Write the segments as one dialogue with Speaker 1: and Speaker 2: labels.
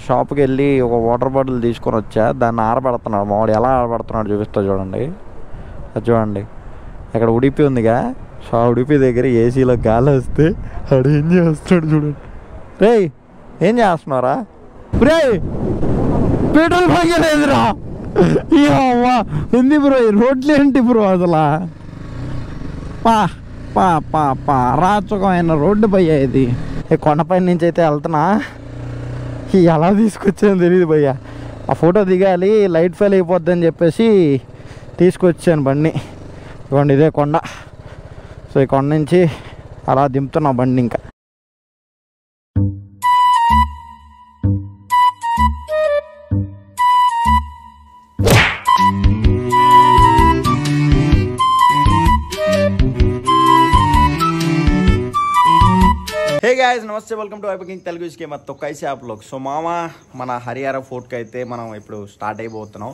Speaker 1: షాప్కి వెళ్ళి ఒక వాటర్ బాటిల్ తీసుకొని వచ్చా. దాన్ని ఆరబడుతున్నాడు మావాడు. ఎలా ఆరబడుతున్నాడు చూపిస్తా చూడండి. అది చూడండి, ఇక్కడ ఉడిపి ఉందిగా. సో ఆ ఉడిపి దగ్గర ఏసీలో గాలి వస్తే అడు ఏం చేస్తాడు చూడండి. రే ఏం చేస్తున్నారా? రే పెట్రోల్ పగలేదురా. ఉంది బ్రో, రోడ్లు ఏంటి బ్రో అసలు? పా పా పా పా అరాచకమైన రోడ్డు భయ్యా ఇది. కొండపై నుంచి అయితే వెళ్తున్నా. ఎలా తీసుకొచ్చాను తెలియదు భయ్యా. ఆ ఫోటో దిగాలి, లైట్ ఫెయిల్ అయిపోద్ది అని చెప్పేసి తీసుకొచ్చాను బండి. ఇవ్వండి ఇదే కొండ. సో ఈ కొండ నుంచి అలా దింపుతున్నా బండి. ఇంకా హే గాయ్స్, నమస్తే, welcome to hyper king Telugu ఇస్కే మత్ తొక్కైసి యాప్లోకి. సో మన హరియారా ఫోర్ట్కి అయితే మనం ఇప్పుడు స్టార్ట్ అయిపోతున్నాం.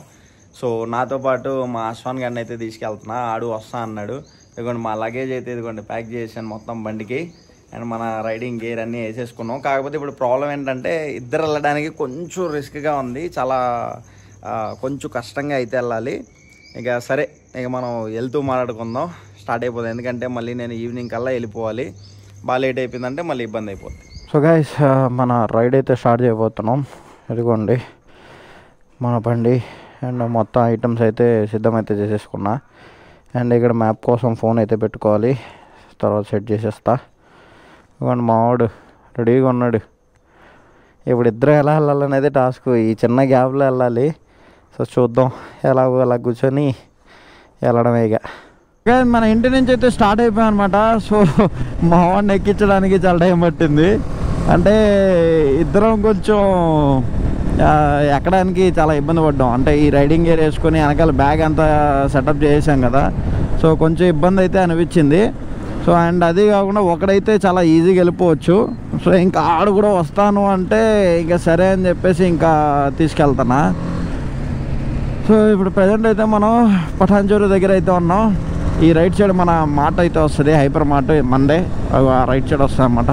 Speaker 1: సో నాతో పాటు మా అశ్వాన్ గారిని అయితే తీసుకెళ్తున్నా. ఆడు వస్తా అన్నాడు. ఇదిగోండి మా లగేజ్ అయితే ఇదిగోండి ప్యాక్ చేసాను మొత్తం బండికి. అండ్ మన రైడింగ్ గేర్ అన్నీ వేసేసుకున్నాం. కాకపోతే ఇప్పుడు ప్రాబ్లం ఏంటంటే ఇద్దరు వెళ్ళడానికి కొంచెం రిస్క్గా ఉంది. చాలా కొంచెం కష్టంగా అయితే వెళ్ళాలి. ఇక సరే, ఇక మనం వెళ్తూ మాట్లాడుకుందాం. స్టార్ట్ అయిపోతుంది. ఎందుకంటే మళ్ళీ నేను ఈవినింగ్ కల్లా వెళ్ళిపోవాలి. బాగా లేట్ అయిపోయిందంటే మళ్ళీ ఇబ్బంది అయిపోతుంది. సో గైస్, మన రైడ్ అయితే స్టార్ట్ చేయబోతున్నాం. ఇదిగోండి మన బండి. అండ్ మొత్తం ఐటమ్స్ అయితే సిద్ధమైతే చేసేసుకున్నా. అండ్ ఇక్కడ మ్యాప్ కోసం ఫోన్ అయితే పెట్టుకోవాలి. తర్వాత సెట్ చేసేస్తా. ఇదిగోండి మావాడు రెడీగా ఉన్నాడు. ఇప్పుడు ఇద్దరు ఎలా వెళ్ళాలనేది టాస్క్. ఈ చిన్న గ్యాప్లో వెళ్ళాలి. సో చూద్దాం, ఎలాగో అలా కూర్చొని వెళ్ళడమే. ఇక మన ఇంటి నుంచి అయితే స్టార్ట్ అయిపోయాం అనమాట. సో మా వాడిని ఎక్కించడానికి చాలా టైం పట్టింది. అంటే ఇద్దరం కొంచెం ఎక్కడానికి చాలా ఇబ్బంది పడ్డాం. అంటే ఈ రైడింగ్ గేర్ వేసుకొని వెనకాల బ్యాగ్ అంతా సెటప్ చేసాం కదా. సో కొంచెం ఇబ్బంది అయితే అనిపించింది. సో అండ్ అది కాకుండా ఒకడైతే చాలా ఈజీగా వెళ్ళిపోవచ్చు. సో ఇంకా ఆడు కూడా వస్తాను అంటే ఇంకా సరే అని చెప్పేసి ఇంకా తీసుకెళ్తానా. సో ఇప్పుడు ప్రజెంట్ అయితే మనం పఠాన్చెరు దగ్గర అయితే ఉన్నాం. ఈ రైట్ సైడ్ మన మార్ట్ అయితే వస్తుంది, హైపర్ మార్ట్ మండే. ఆ రైట్ సైడ్ వస్తుంది అన్నమాట.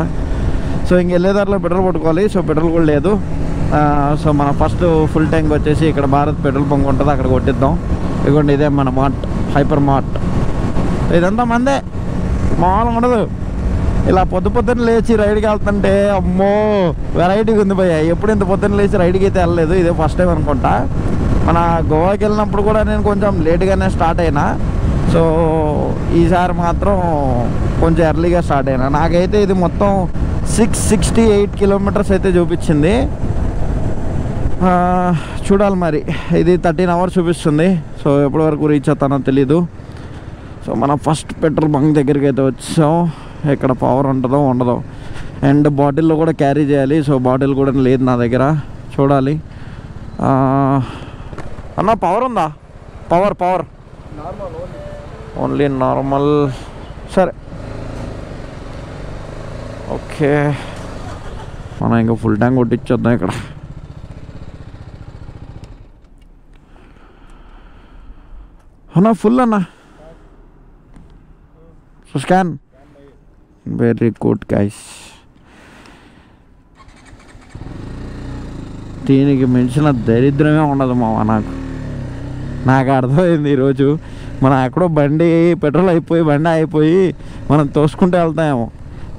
Speaker 1: సో ఇంక వెళ్ళేదారిలో పెట్రోల్ కొట్టుకోవాలి. సో పెట్రోల్ కూడా లేదు. సో మన ఫస్ట్ ఫుల్ ట్యాంక్ వచ్చేసి ఇక్కడ భారత్ పెట్రోల్ బంక్ ఉంటుంది, అక్కడ కొట్టిద్దాం. ఇదిగోండి ఇదే మన మార్ట్, హైపర్ మార్ట్. ఇదంతా మందే, మామూలుగా ఉండదు. ఇలా పొద్దున్న లేచి రైడ్కి వెళ్తుంటే అమ్మో వెరైటీగా ఉంది భయ్య. ఎప్పుడు ఇంత పొద్దున్న లేచి రైడ్కి అయితే వెళ్ళలేదు, ఇదే ఫస్ట్ టైం అనుకుంటా. మన గోవాకి వెళ్ళినప్పుడు కూడా నేను కొంచెం లేట్గానే స్టార్ట్ అయినా. సో ఈసారి మాత్రం కొంచెం ఎర్లీగా స్టార్ట్ అయినా. నాకైతే ఇది మొత్తం 668 కిలోమీటర్స్ అయితే చూపించింది. చూడాలి మరి, ఇది 13 అవర్స్ చూపిస్తుంది. సో ఎప్పటి వరకు రీచ్ అవుతానో తెలీదు. సో మనం ఫస్ట్ పెట్రోల్ బంక్ దగ్గరికి అయితే వచ్చాం. ఇక్కడ పవర్ ఉంటుందో ఉండదో. అండ్ బాటిల్లో కూడా క్యారీ చేయాలి. సో బాటిల్ కూడా లేదు నా దగ్గర, చూడాలి. అన్న పవర్ ఉందా? Power only normal. సరే ఓకే, మనం ఇంకా ఫుల్ ట్యాంక్ కొట్టించొద్దాం ఇక్కడ. అన్నా ఫుల్ అన్నా. So scan. Very good guys. దీనికి మించిన దరిద్రమే ఉండదు మావా. నాకు అర్థమైంది ఈరోజు. మనం ఎక్కడో పెట్రోల్ అయిపోయి బండి అయిపోయి మనం తోసుకుంటూ వెళ్తామేమో.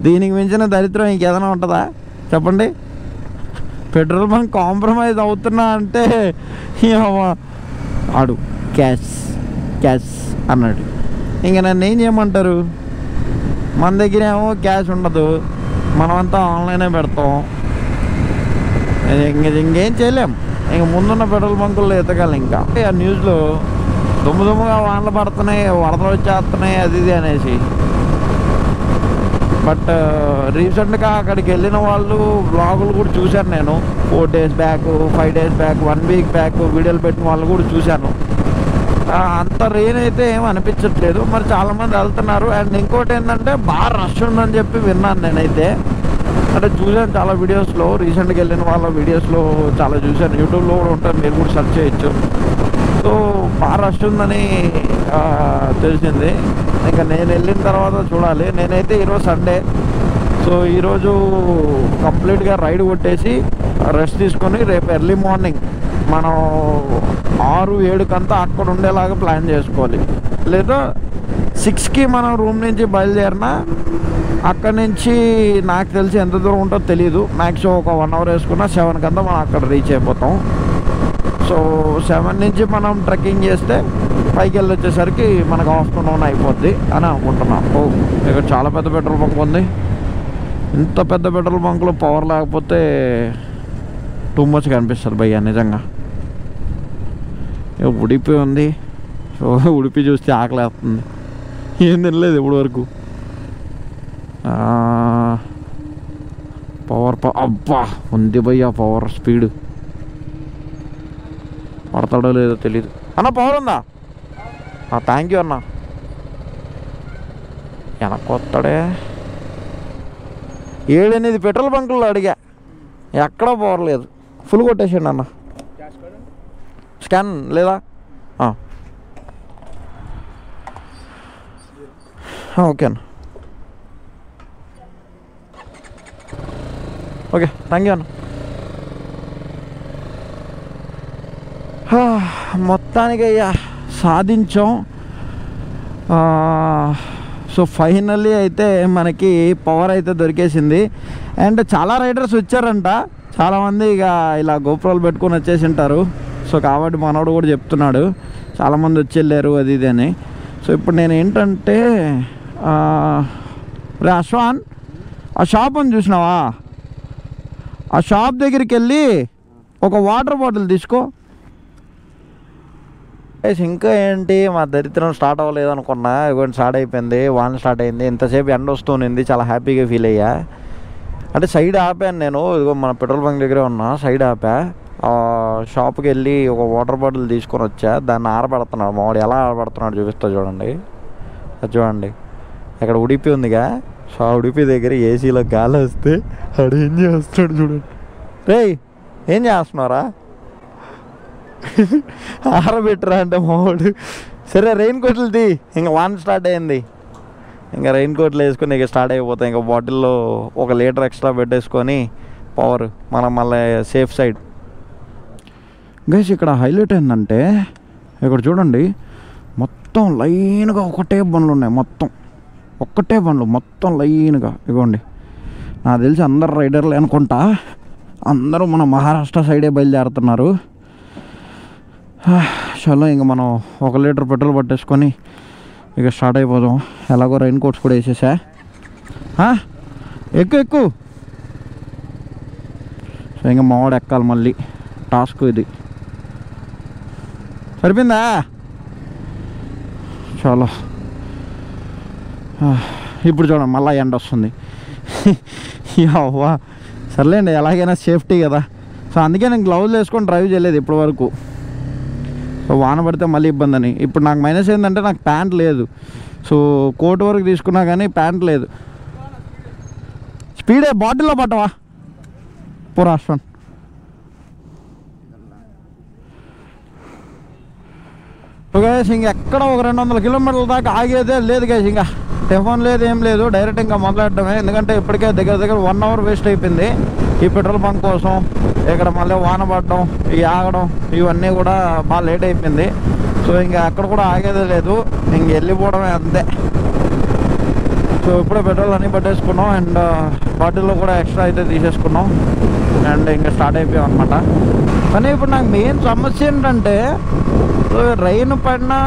Speaker 1: దీనికి మించిన దరిద్రం ఇంకేదైనా ఉంటుందా చెప్పండి? పెట్రోల్ బంక్ కాంప్రమైజ్ అవుతున్నా అంటే ఆడు క్యాష్ అన్నాడు. ఇంక నన్ను ఏం చేయమంటారు? మన దగ్గర ఏమో క్యాష్ ఉండదు, మనమంతా ఆన్లైనే పెడతాం. ఇంకేం చేయలేం. ఇంక ముందున్న పెట్రోల్ బంకుల్లో ఎతకాలి. ఇంకా ఆ న్యూస్లో దుమ్ముగా వానలు పడుతున్నాయి, వరదలు వచ్చేస్తున్నాయి, అది ఇది అనేసి. బట్ రీసెంట్గా అక్కడికి వెళ్ళిన వాళ్ళు బ్లాగులు కూడా చూశాను నేను. 4 days back, 5 days back, 1 week back వీడియోలు పెట్టిన వాళ్ళు కూడా చూశాను. అంత రెయిన్ అయితే ఏం అనిపించట్లేదు. మరి చాలామంది వెళ్తున్నారు. అండ్ ఇంకోటి ఏంటంటే బాగా రష్ ఉందని చెప్పి విన్నాను నేనైతే. అంటే చూశాను చాలా వీడియోస్లో, రీసెంట్గా వెళ్ళిన వాళ్ళ వీడియోస్లో చాలా చూశాను. యూట్యూబ్లో కూడా ఉంటారు, మీరు కూడా సెర్చ్ చేయొచ్చు. సో బాగా రష్ ఉందని తెలిసింది. ఇంకా నేను వెళ్ళిన తర్వాత చూడాలి. నేనైతే ఈరోజు సండే. సో ఈరోజు కంప్లీట్గా రైడ్ కొట్టేసి
Speaker 2: రెస్ట్ తీసుకొని రేపు ఎర్లీ మార్నింగ్ మనం 6-7 అక్కడ ఉండేలాగా ప్లాన్ చేసుకోవాలి. లేదా 6కి మనం రూమ్ నుంచి బయలుదేరినా అక్కడి నుంచి నాకు తెలిసి ఎంత దూరం ఉంటుందో తెలియదు. మ్యాక్సిమం ఒక 1 అవర్ వేసుకున్నా 7 మనం అక్కడ రీచ్ అయిపోతాం. సో 7 నుంచి మనం ట్రెక్కింగ్ చేస్తే పైకి వెళ్ళి వచ్చేసరికి మనకు ఆఫ్టర్నూన్ అయిపోద్ది అని అనుకుంటున్నాం. ఇక్కడ చాలా పెద్ద పెట్రోల్ బంక్ ఉంది. ఇంత పెద్ద పెట్రోల్ బంక్లో పవర్ లేకపోతే టూ మచ్గా అనిపిస్తుంది భయ్యా నిజంగా. ఉడిపి ఉంది. సో ఉడిపి చూస్తే ఆకలి వేస్తుంది. ఏం తినలేదు ఇప్పుడు వరకు. పవర్ అబ్బా ఉంది భయ్యా పవర్. స్పీడ్ పడతాడో లేదో తెలీదు. అన్న పవర్ ఉందా? థ్యాంక్ యూ అన్న. వెనక్కి వస్తాడే. 7-8 పెట్రోల్ బంకుల్లో అడిగా, ఎక్కడా పవర్ లేదు. ఫుల్ కొట్టేసాడు అన్న. స్కాన్ లేదా? ఓకే అన్న. ఓకే థ్యాంక్ యూ అన్న. మొత్తానికి అయ్యా సాధించాం. సో ఫైనల్లీ అయితే మనకి పవర్ అయితే దొరికేసింది. అండ్ చాలా రైడర్స్ వచ్చారంట. చాలామంది ఇక ఇలా గోప్రోలు పెట్టుకొని వచ్చేసి ఉంటారు. సో కాబట్టి మనోడు కూడా చెప్తున్నాడు చాలామంది వచ్చి వెళ్ళారు అది ఇది అని. సో ఇప్పుడు నేను ఏంటంటే రే అశ్వాన్, ఆ షాప్ అని చూసినావా? ఆ షాప్ దగ్గరికి వెళ్ళి ఒక వాటర్ బాటిల్ తీసుకో. ఇంకా ఏంటి మా దరిద్రం స్టార్ట్ అవ్వలేదు అనుకున్నా. ఇవ్వండి స్టార్ట్ అయిపోయింది. వాన స్టార్ట్ అయింది. ఇంతసేపు ఎండ వస్తుంది. చాలా హ్యాపీగా ఫీల్ అయ్యా. అంటే సైడ్ ఆపాను నేను. ఇదిగో మన పెట్రోల్ బంక్ దగ్గరే ఉన్నా. సైడ్ ఆపా. షాప్కి వెళ్ళి ఒక వాటర్ బాటిల్ తీసుకొని వచ్చా. దాన్ని ఆరబెడుతున్నాడు మావాడు. ఎలా ఆరబెడుతున్నాడు చూపిస్తా చూడండి. అది చూడండి. ఇక్కడ ఉడిపి ఉందిగా. సో ఆ ఉడిపి దగ్గర ఏసీలో గాలి వస్తే అడు ఏం చేస్తాడు చూడండి. రేయ్ ఏం చేస్తున్నారా? ఆరబెట్టరా అంటే మావాడు. సరే రెయిన్ కోట్లు తీ. ఇంకా వాన స్టార్ట్ అయింది. ఇంకా రెయిన్ కోట్లు వేసుకొని ఇక స్టార్ట్ అయిపోతాయి. ఇంకా బాటిల్లో 1 లీటర్ ఎక్స్ట్రా పెట్టేసుకొని పవర్ మనం మళ్ళీ సేఫ్ సైడ్. గైస్ ఇక్కడ హైలైట్ ఏంటంటే ఇక్కడ చూడండి మొత్తం లైన్గా ఒకటే బండ్లు ఉన్నాయి. ఒక్కటే బండ్లు మొత్తం లైన్గా. ఇవ్వండి నాకు తెలిసి అందరు రైడర్లు అనుకుంటా. అందరూ మన మహారాష్ట్ర సైడే బయలుదేరుతున్నారు. చలో ఇంక మనం 1 లీటర్ పెట్రోల్ పట్టేసుకొని ఇక స్టార్ట్ అయిపోదాం. ఎలాగో రైన్ కోట్స్ కూడా వేసేసా. ఎక్కువ సో ఇంకా మావాడు ఎక్కాలి మళ్ళీ. టాస్క్ ఇది. సరిపోయిందా? చాలా ఇప్పుడు చూడండి మళ్ళీ ఎండ వస్తుంది. అవ్వా సర్లేండి ఎలాగైనా సేఫ్టీ కదా. సో అందుకే నేను గ్లౌజ్ వేసుకొని డ్రైవ్ చేయలేదు ఇప్పటి వరకు. సో వాన పడితే మళ్ళీ ఇబ్బంది అని. ఇప్పుడు నాకు మైనస్ ఏంటంటే నాకు ప్యాంట్ లేదు. సో కోట్ వరకు తీసుకున్నా కానీ ప్యాంట్ లేదు. స్పీడే బాటిల్లో పట్టవా పురాష్ట్రం. గైస్ ఇంకెక్కడ ఒక 200 కిలోమీటర్ల దాకా ఆగేదే లేదు గైస్. ఇంకా టెఫోన్ లేదు ఏం లేదు. డైరెక్ట్ ఇంకా మొదలెట్టడమే. ఎందుకంటే ఇప్పటికే దగ్గర 1 అవర్ వేస్ట్ అయిపోయింది ఈ పెట్రోల్ బంక్ కోసం. ఇక్కడ మళ్ళీ వాన పడడం, ఇవి ఆగడం, ఇవన్నీ కూడా బాగా లేట్ అయిపోయింది. సో ఇంకా అక్కడ కూడా ఆగేదే లేదు. ఇంక వెళ్ళిపోవడమే అంతే. సో ఇప్పుడే పెట్రోల్ అన్నీ పట్టేసుకున్నాం. అండ్ బాటిల్లో కూడా ఎక్స్ట్రా అయితే తీసేసుకున్నాం. అండ్ ఇంకా స్టార్ట్ అయిపోయాం అనమాట. కానీ ఇప్పుడు నాకు మెయిన్ సమస్య ఏంటంటే రైన్ పడినా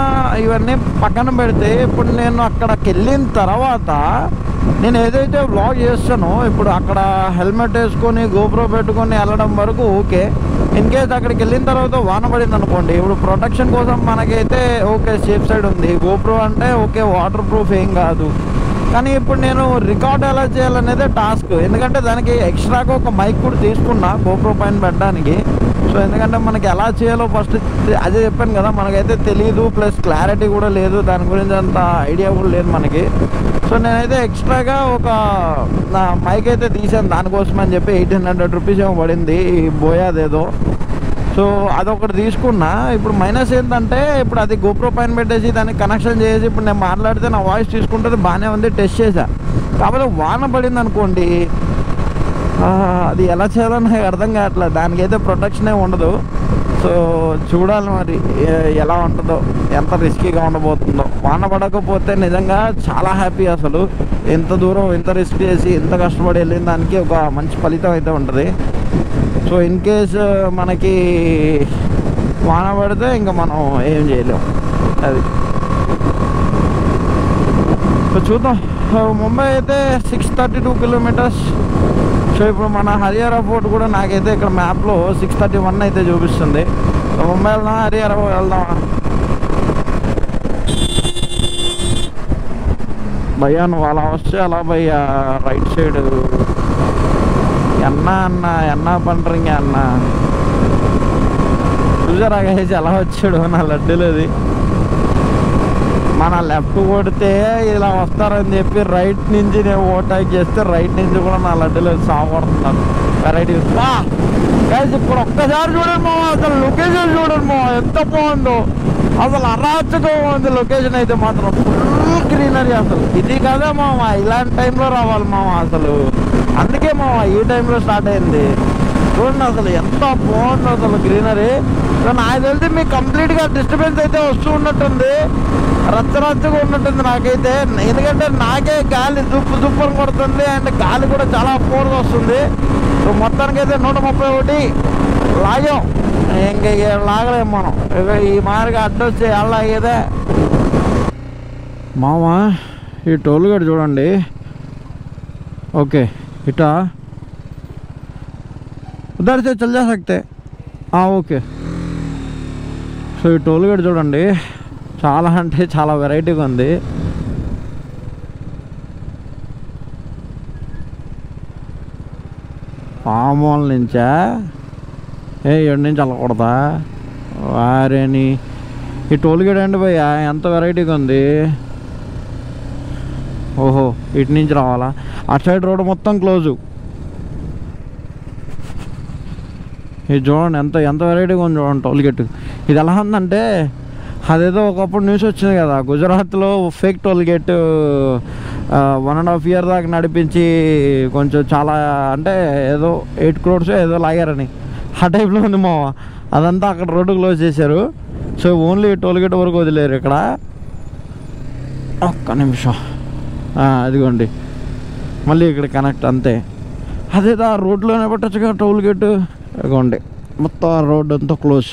Speaker 2: ఇవన్నీ పక్కన పెడితే ఇప్పుడు నేను అక్కడికి వెళ్ళిన తర్వాత నేను ఏదైతే వ్లాగ్ చేస్తానో ఇప్పుడు అక్కడ హెల్మెట్ వేసుకొని గోప్రో పెట్టుకొని వెళ్ళడం వరకు ఓకే. ఇన్ కేస్ అక్కడికి వెళ్ళిన తర్వాత వాన పడింది అనుకోండి, ఇప్పుడు ప్రొటెక్షన్ కోసం మనకైతే ఓకే సేఫ్ సైడ్ ఉంది. గోప్రో అంటే ఓకే వాటర్ ప్రూఫ్ ఏం కాదు. కానీ ఇప్పుడు నేను రికార్డ్ ఎలా చేయాలనేదే టాస్క్. ఎందుకంటే దానికి ఎక్స్ట్రాగా ఒక మైక్ కూడా తీసుకున్నా గోప్రో పైన పెట్టడానికి. సో ఎందుకంటే మనకి ఎలా చేయాలో ఫస్ట్ అదే చెప్పాను కదా, మనకైతే తెలియదు. ప్లస్ క్లారిటీ కూడా లేదు. దాని గురించి అంత ఐడియా కూడా లేదు మనకి. సో నేనైతే ఎక్స్ట్రాగా ఒక నా మైక్ అయితే తీసాను దానికోసం అని చెప్పి 1800 రూపీస్ ఏమో పడింది బోయాదేదో. సో అదొకటి తీసుకున్నా. ఇప్పుడు మైనస్ ఏంటంటే ఇప్పుడు అది గోప్రో పైన పెట్టేసి దానికి కనెక్షన్ చేసి ఇప్పుడు నేను మాట్లాడితే నా వాయిస్ తీసుకుంటుంది బాగానే ఉంది. టెస్ట్ చేశా. కాకపోతే వాన పడింది అనుకోండి అది ఎలా చేయాలో నాకు అర్థం కావట్లేదు. దానికైతే ప్రొటెక్షన్ ఏమి ఉండదు. సో చూడాలి మరి ఎలా ఉంటుందో, ఎంత రిస్కీగా ఉండబోతుందో. వాన పడకపోతే నిజంగా చాలా హ్యాపీ. అసలు ఎంత దూరం ఎంత రిస్క్ చేసి ఎంత కష్టపడి వెళ్ళిన దానికి ఒక మంచి ఫలితం అయితే ఉంటుంది. సో ఇన్ కేస్ మనకి వాన పడితే ఇంకా మనం ఏం చేయలేం. అది సో చూద్దాం. ముంబై అయితే 632 కిలోమీటర్స్. సో ఇప్పుడు మన హరియారా ఫోర్ట్ కూడా నాకైతే ఇక్కడ మ్యాప్లో 631 అయితే చూపిస్తుంది. సో ముంబై వెళ్దామా హరియారా వెళ్దామా? భయ్యా నువ్వు అలా వస్తే అలా భయ్యా రైట్ సైడ్ ఎన్నా పంటరింగ అన్న చూసారా వేసి అలా వచ్చాడు నా లడ్డూలది. మన లెఫ్ట్ కొడితే ఇలా వస్తారని చెప్పి రైట్ నుంచి నేను ఓవర్టేక్ చేస్తే రైట్ నుంచి కూడా నా లడ్డూలు సాగుపడుతున్నారు. వెరైటీ గైస్ ఇప్పుడు ఒక్కసారి చూడండి మామ, అసలు లొకేషన్ చూడండి మామ ఎంత బాగుందో. అసలు అరాచకం ఉంది లొకేషన్ అయితే మాత్రం. Full greenery. అసలు ఇది కదా మామ, ఇలాంటి టైంలో రావాలి మామ. అసలు అందుకే మామ ఈ టైంలో స్టార్ట్ అయింది. చూడండి అసలు ఎంత బాగుంది అసలు గ్రీనరీ. నాకు తెలిసి మీకు కంప్లీట్గా డిస్టర్బెన్స్ అయితే వస్తూ ఉన్నట్టుంది, రచ్చరచ్చగా ఉన్నట్టుంది నాకైతే. ఎందుకంటే నాకే గాలి దుప్పని కొడుతుంది అండ్ గాలి కూడా చాలా ఫోర్గా వస్తుంది. సో మొత్తానికైతే 131 లాగాం. ఇంక లాగలేము మనం. ఈ మార్గం అడ్డొచ్చి అలాగేదే మామ. ఈ టోల్ గేట్ చూడండి. ఓకే ఇటా उधर से चल जा सकते. ఓకే. సో ఈ టోల్ గేట్ చూడండి చాలా అంటే చాలా వెరైటీగా ఉంది. పామోల నుంచా ఏడు నుంచి వెళ్ళకూడదా వారేని? ఈ టోల్ గేట్ అండి భయ్యా ఎంత వెరైటీగా ఉంది. ఓహో ఇటు నుంచి రావాలా? అటు సైడ్ రోడ్ మొత్తం క్లోజు. ఇది చూడండి ఎంత వెరైటీగా ఉంది చూడండి టోల్ గేట్. ఇది ఎలా ఉందంటే అదేదో ఒకప్పుడు న్యూస్ వచ్చింది కదా, గుజరాత్లో ఫేక్ టోల్ గేట్ 1.5 year దాకా నడిపించి కొంచెం చాలా అంటే ఏదో 8 crores ఏదో లాగారని. ఆ టైప్లో ఉంది మావ. అదంతా అక్కడ రోడ్డు క్లోజ్ చేశారు. సో ఓన్లీ టోల్ గేట్ వరకు వదిలేరు ఇక్కడ. ఒక్క నిమిషం అదిగోండి మళ్ళీ ఇక్కడ కనెక్ట్ అంతే. అదేదో ఆ రోడ్లోనే పెట్టచ్చుగా టోల్ గేట్. ఇదిగోండి మొత్తం ఆ రోడ్డు అంతా క్లోజ్.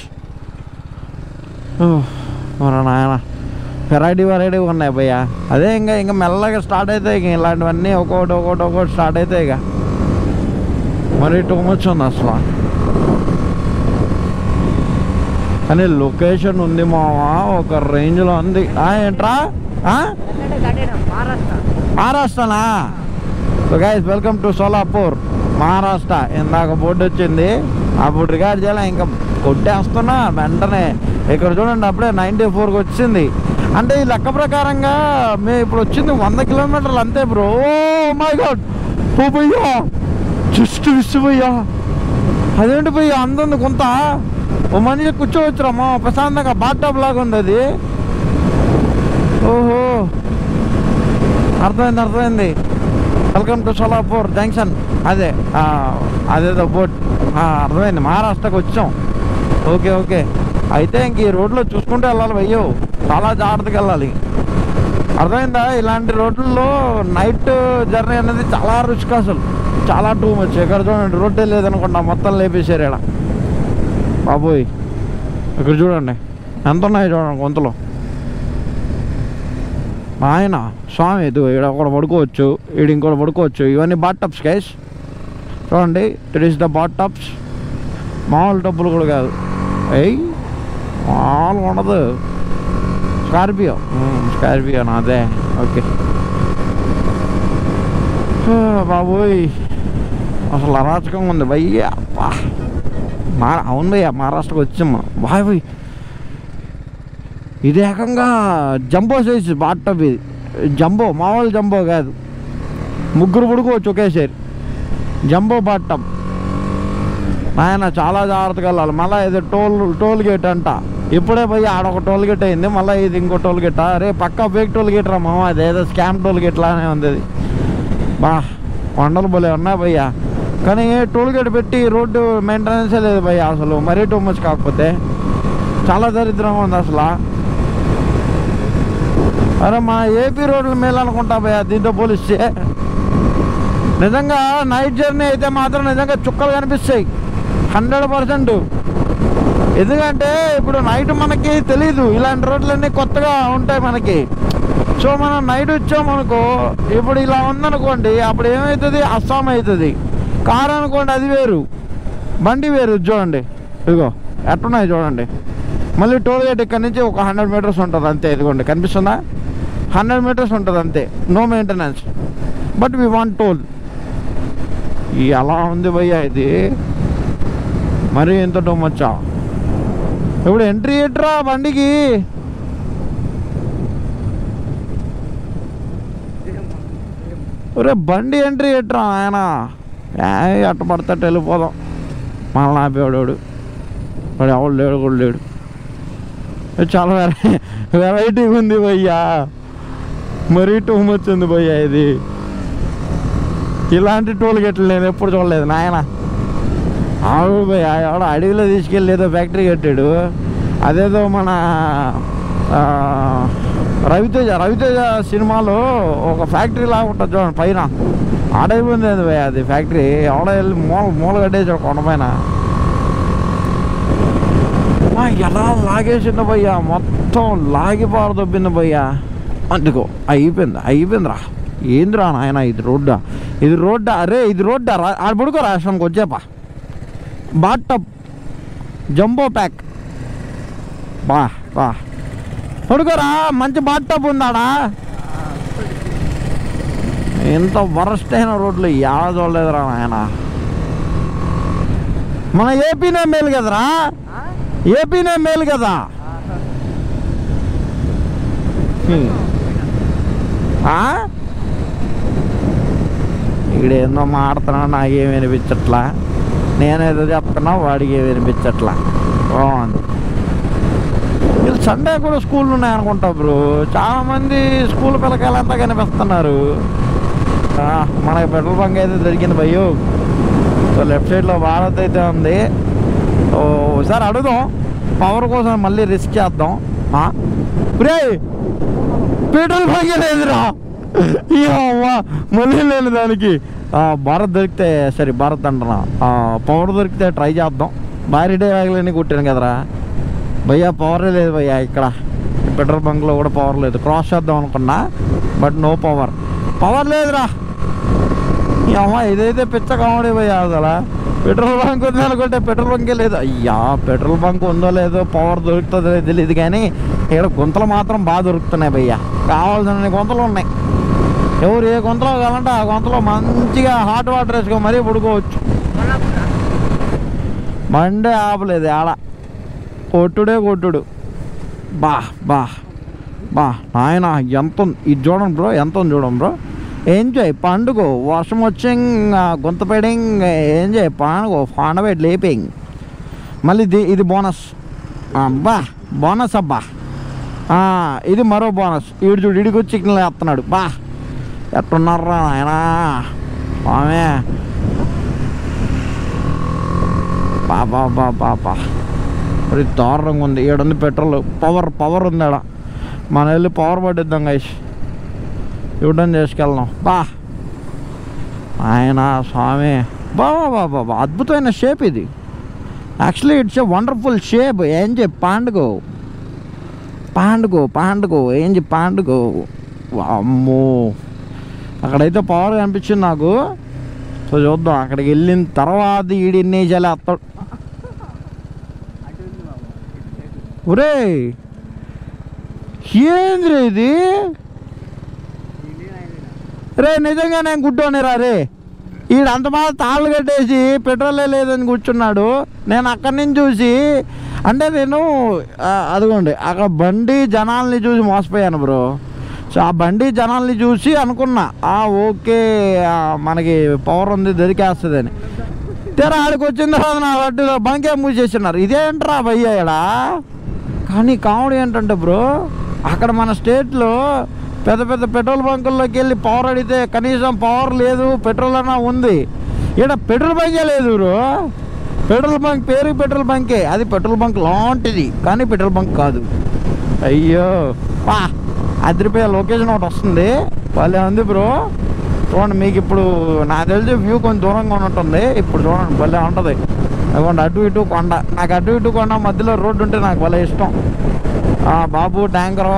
Speaker 2: మరి నాయన వెరైటీగా ఉన్నాయి భయ్యా. అదే ఇంకా మెల్లగా స్టార్ట్ అవుతాయి. ఇక ఇలాంటివన్నీ ఒక్కొక్కటి స్టార్ట్ అవుతాయి. ఇక మరి టూ మచ్ ఉంది అసలు. కానీ లొకేషన్ ఉంది మావా ఒక రేంజ్లో ఉంది. ఏంట్రా మహారాష్ట్రనా? So guys welcome to Solapur Maharashtra. ఇందాక బోర్డు వచ్చింది, అప్పుడు రికార్డ్ చేయాలి. ఇంకా కొట్టేస్తున్నా వెంటనే. ఇక్కడ చూడండి అప్పుడే 94కి వచ్చింది. అంటే ఈ లెక్క ప్రకారంగా మేము ఇప్పుడు వచ్చింది 100 kilometers అంతే బ్రో. ఓ మై గాడ్ ఓ భయ్యా జస్ట్ మిస్ భయ్యా. అదేంటి భయ్యా అంతుంది కొంత. ఓ మనిషి కూర్చోవచ్చురమ్మా ప్రశాంతంగా బాత్టబ్ లాగా ఉంది అది. ఓహో అర్థమైంది. Welcome to Solapur junction. అదేదో బోట్. అర్థమైంది మహారాష్ట్రకి వచ్చాం. ఓకే అయితే ఇంక ఈ రోడ్లో చూసుకుంటూ వెళ్ళాలి భయ్యో, చాలా జాగ్రత్తగా వెళ్ళాలి. అర్థమైందా? ఇలాంటి రోడ్లలో నైట్ జర్నీ అనేది చాలా రిస్క్ అసలు, చాలా టూ మచ్. ఇక్కడ చూడండి రోడ్డే లేదనుకుంటా మొత్తం లేపేశారు ఇక్కడ బాబోయ్. ఇక్కడ చూడండి ఎంత ఉన్నాయి చూడండి గొంతులో. ఆయన స్వామి ఇది ఇక్కడ ఒకటి పడుకోవచ్చు, ఈడు ఇంకోటి పడుకోవచ్చు. ఇవన్నీ బాత్ టబ్స్ గైస్. చూడండి it is the bath tubs. మామూలు టబ్బులు కూడా కాదు, మామూలు ఉండదు. స్కార్పియో అదే. ఓకే బాబోయ్ అసలు అరాచకంగా ఉంది భయ్యా. అవును భయ్యా మహారాష్ట్రకి వచ్చాము బాయ్. ఇది ఏకంగా జంబో సైజు బాత్ టబ్. ఇది జంబో, మామూలు జంబో కాదు. 3 పడుకోవచ్చు ఒకేసారి. Jumbo bath tub. ఆయన చాలా జాగ్రత్తగా వెళ్ళాలి. మళ్ళీ ఇది టోల్ గేట్ అంట. ఇప్పుడే పోయి ఆడొక టోల్ గేట్ అయింది, మళ్ళీ ఇది ఇంకో టోల్ గేట్. అరే పక్కా ఫేక్ టోల్ గేట్ రా మామ. అదేదో స్కామ్ టోల్ గేట్ లానే ఉంది అది. కొండలు భలే ఉన్నాయి భయ్యా. కానీ టోల్ గేట్ పెట్టి రోడ్డు మెయింటెనెన్సే లేదు భయ్య అసలు, మరీ టూ మచ్. కాకపోతే చాలా దరిద్రంగా ఉంది అసలు. అరే మన ఏపీ రోడ్ల మేలు అనుకుంటా భయ్య దీంతో పోలిస్తే. నిజంగా నైట్ జర్నీ అయితే మాత్రం నిజంగా చుక్కలు కనిపిస్తాయి 100%. ఎందుకంటే ఇప్పుడు నైట్ మనకి తెలీదు, ఇలాంటి రోడ్లన్నీ కొత్తగా ఉంటాయి మనకి. సో మనం నైట్ వచ్చామనుకో, ఇప్పుడు ఇలా ఉందనుకోండి, అప్పుడు ఏమవుతుంది, అస్సాం అవుతుంది. కారు అనుకోండి అది వేరు, బండి వేరు. చూడండి ఇదిగో ఎట్టున్నాయి చూడండి. మళ్ళీ టోల్ గేట్ ఇక్కడ నుంచి ఒక 100 మీటర్స్ ఉంటుంది అంతే. ఇదిగోండి కనిపిస్తుందా, 100 మీటర్స్ ఉంటుంది అంతే, no maintenance. But we want toll. ఎలా ఉంది భయ్యా ఇది, మరీ ఎంత టోమచ్చా. ఇప్పుడు ఎంట్రీ ఎట్రా బండికి, ఒరే బండి ఎంట్రీ ఎట్రా ఆయన. అట్ట పడతట్టు వెళ్ళిపోదాం, మళ్ళీ ఆపేవాడు వాడు ఎవడు లేడు కూడా లేడు. చాలా వెరైటీగా ఉంది భయ్యా, మరీ టూ మచ్ ఉంది భయ్యా ఇది. ఇలాంటి టోల్ గేట్లు నేను ఎప్పుడు చూడలేదు నాయన. ఆవిడ భయ్యా ఎవడో అడవిలో తీసుకెళ్ళి ఏదో ఫ్యాక్టరీ కట్టాడు. అదేదో మన రవితేజ సినిమాలో ఒక ఫ్యాక్టరీ లాగా ఉంటుంది చూడండి పైన, ఆడైపోయింది అది భయ్యా అది ఫ్యాక్టరీ. ఎవడో వెళ్ళి మూల కట్టేసాడు కొండపైన. ఎలా లాగేసింది భయ్యా, మొత్తం లాగిపారు దొబ్బింది భయ్యా. అందుకో అయిపోయిందిరా. ఏందిరా నాయన ఇది రోడ్డా, ఇది రోడ్డా, అరే ఇది రోడ్డా. ఆడ పడుకో రాష్ట్రానికి వచ్చేపా. బాట్ టబ్ జంబో ప్యాక్ బా పడుకోరా, మంచి బాట్ టబ్ ఉందాడా. ఎంత వరస్ట్ అయిన రోడ్లు ఎలా చూడలేదురా నాయన. మన ఏపీనే మేలు కదరా, ఏపీనే మేలు కదా. ఈడేందో మాడుతున్నా, నాకేం వినిపించట్లా. నేనేదో చెప్తున్నా, వాడికి ఏం వినిపించట్లా. బాగుంది. వీళ్ళు సండే కూడా స్కూళ్ళు ఉన్నాయనుకుంటా బ్రో. చాలామంది స్కూల్ పిల్లకాయలంతా కనిపిస్తున్నారు. మనకి పెట్రోల్ బంక్ అయితే దొరికింది భయ్యో. సో లెఫ్ట్ సైడ్లో భారత్ అయితే ఉంది. ఒకసారి అడుగుదాం, పవర్ కోసం మళ్ళీ రిస్క్ చేద్దాం. రే పెట్రోల్ బంక్ లేదురా, మళ్ళీ లేదు దానికి. భారత్ దొరికితే సరే, భారత్ అంటున్నా, పవర్ దొరికితే ట్రై చేద్దాం. భారీ డే వ్యాగులన్నీ కుట్టాను కదరా భయ్యా, పవరే లేదు భయ్యా ఇక్కడ. పెట్రోల్ బంక్లో కూడా పవర్ లేదు. క్రాస్ చేద్దాం అనుకున్నా, బట్ నో పవర్ లేదురా. అమ్మా ఇదైతే పిచ్చ కామెడీ భయ్యా అసలు. పెట్రోల్ బంక్ ఉంది అనుకుంటే పెట్రోల్ బంకే లేదు. అయ్యా పెట్రోల్ బంక్ ఉందో లేదో, పవర్ దొరుకుతుందో తెలియదు, కానీ ఇక్కడ గుంతలు మాత్రం బాగా దొరుకుతున్నాయి భయ్యా. కావాల్సిన గుంతలు ఉన్నాయి. ఎవరు ఏ గుంతలో కావాలంటే ఆ గుంతలో మంచిగా హాట్ వాటర్ వేసుకో మరీ పడుకోవచ్చు. మండే ఆపలేదు ఆడ, కొట్టుడు. బా నాయన ఎంత ఇది చూడండి బ్రో, ఎంత ఉంది చూడండి బ్రో. ఎంజాయ్ పండుగ, వర్షం వచ్చి గుంత పెడింగ్, ఎంజాయ్ పండుగ, పండబెట్టి లేపింగ్. మళ్ళీ ఇది బోనస్. బోనస్ అబ్బా, ఇది మరో బోనస్. ఈడు చూడు ఇడికి వచ్చి చికెన్ వేస్తున్నాడు. ఎట్టున్నారా ఆయన ఆమె. పాపా మరి దారుణంగా ఉంది. ఈడుంది పెట్రోల్, పవర్ ఉంది ఆడ. మనం వెళ్ళి పవర్ పట్టిద్దాం గైస్, యూటర్న్ చేసుకెళ్దాం. ఆయన స్వామి, బాబా అద్భుతమైన షేప్ ఇది. Actually it's a wonderful shape. ఏం చెప్పి పాండుగో ఏం చెప్పి పాండుగో. అమ్మో అక్కడైతే పవర్ కనిపించింది నాకు. సో చూద్దాం, అక్కడికి వెళ్ళిన తర్వాత ఈడిన్ని చాలా అత్తాడు. ఒరే ఏంద్రీ ఇది రే, నిజంగా నేను గుడ్డోనిరా రే. ఈడు అంత బాగా తాళ్ళు కట్టేసి పెట్రోలే లేదని కూర్చున్నాడు. నేను అక్కడి నుంచి చూసి, అంటే నేను అదిగోండి అక్కడ బండి జనాల్ని చూసి మోసపోయాను బ్రో. సో ఆ బండి జనాల్ని చూసి అనుకున్నా, ఓకే మనకి పవర్ ఉంది దొరికేస్తుందని. తెర ఆడికి వచ్చిన తర్వాత నా వడ్డీలో బంకే మూసేస్తున్నారు. ఇదేంట్రా భయ్యా ఇక్కడ. కానీ కామెడీ ఏంటంటే బ్రో, అక్కడ మన స్టేట్లో పెద్ద పెద్ద పెట్రోల్ బంకుల్లోకి వెళ్ళి పవర్ అడిగితే కనీసం పవర్ లేదు, పెట్రోల్ అన్నా ఉంది. ఇక్కడ పెట్రోల్ బంకే లేదు బ్రో. పెట్రోల్ బంక్ పేరు పెట్రోల్ బంకే, అది పెట్రోల్ బంక్ లాంటిది కానీ పెట్రోల్ బంక్ కాదు. అయ్యో పా, అదిరిపోయే లొకేషన్ ఒకటి వస్తుంది, భలే ఉంది బ్రో. చూడండి, మీకు ఇప్పుడు నాకు తెలిసి వ్యూ కొంచెం దూరంగా ఉంటుంది. ఇప్పుడు చూడండి భలే ఉంటుంది. అదిగోండి అటు ఇటు కొండ, నాకు అటు ఇటు కొండ మధ్యలో రోడ్డు ఉంటే నాకు భలే ఇష్టం. బాబు ట్యాంకరు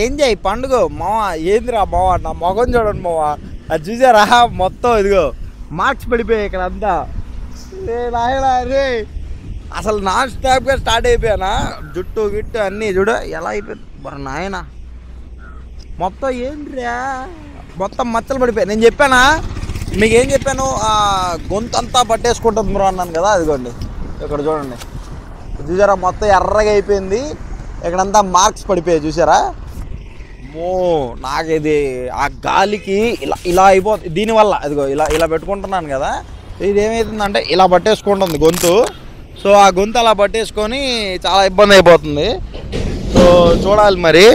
Speaker 2: ఎంజాయ్ పండుగ మావా. ఏందిరా మావా, నా మొగం చూడండి మావా, అది చూసారా మొత్తం ఇదిగో మార్క్స్ పడిపోయాయి ఇక్కడ అంతా. రే అసలు నాన్ స్టాప్గా స్టార్ట్ అయిపోయానా, జుట్టు గిట్టు అన్నీ చూడు ఎలా అయిపోయింది మరి నాయన. మొత్తం ఏంటిరా మొత్తం మచ్చలు పడిపోయాయి. నేను చెప్పానా మీకు, ఏం చెప్పాను, గొంతంతా పట్టేసుకుంటుంది బ్రో అన్నాను కదా. అదిగోండి ఇక్కడ చూడండి, చూసారా మొత్తం ఎర్రగా అయిపోయింది, ఇక్కడంతా మార్క్స్ పడిపోయాయి చూసారా. నాకు ఇది ఆ గాలికి ఇలా అయిపోతుంది దీనివల్ల. అదిగో ఇలా పెట్టుకుంటున్నాను కదా, ఇది ఏమవుతుందంటే ఇలా పట్టేసుకుంటుంది గొంతు. సో ఆ గొంతు అలా పట్టేసుకొని చాలా ఇబ్బంది అయిపోతుంది. సో చూడాలి మరి.